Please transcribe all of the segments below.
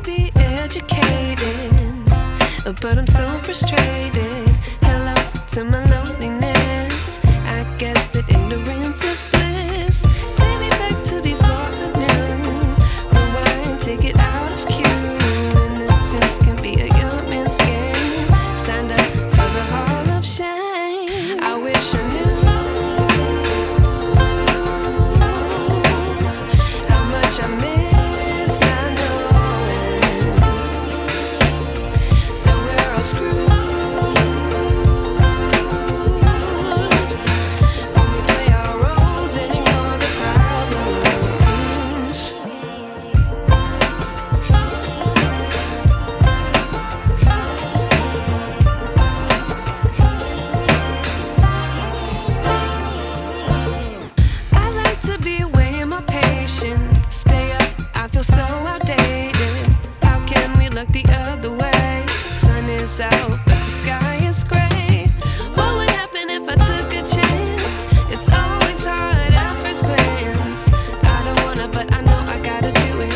be educated, but I'm so frustrated. Hello to my loneliness. I guess that ignorance is bliss. Take me back to before I knew. Rewind, take it out of cue. Innocence can be a young man's game. Signed up for the hall of shame. I wish I knew how much I miss not knowing that we're all screwed when we play our roles and ignore the problems. I like to be weighing my patience. Stay up, I feel so outdated. How can we look the other way? Sun is out, but the sky is gray. What would happen if I took a chance? It's always hard at first glance. I don't wanna, but I know I gotta do it.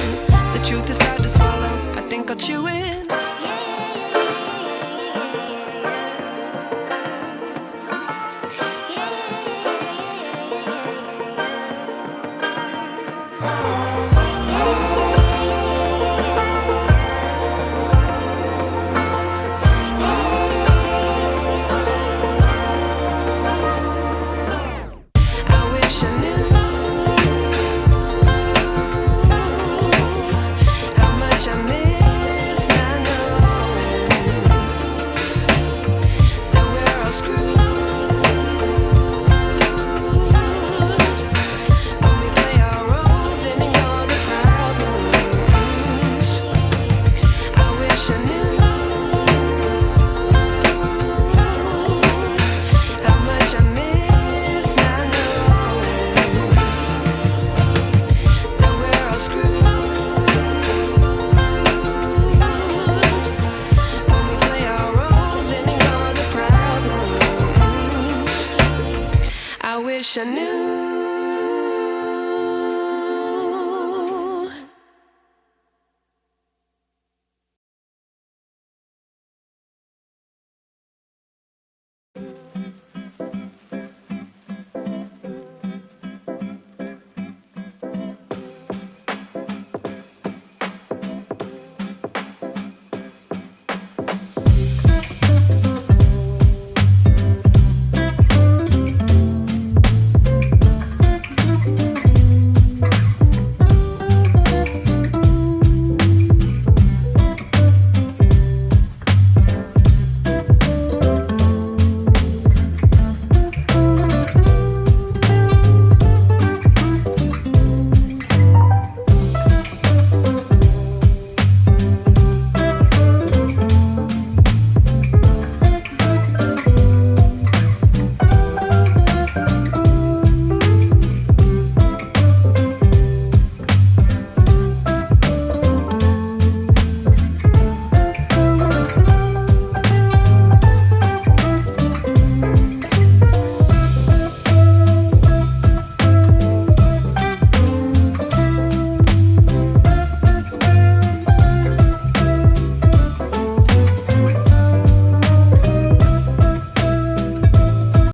The truth is hard to swallow, I think I'll chew it.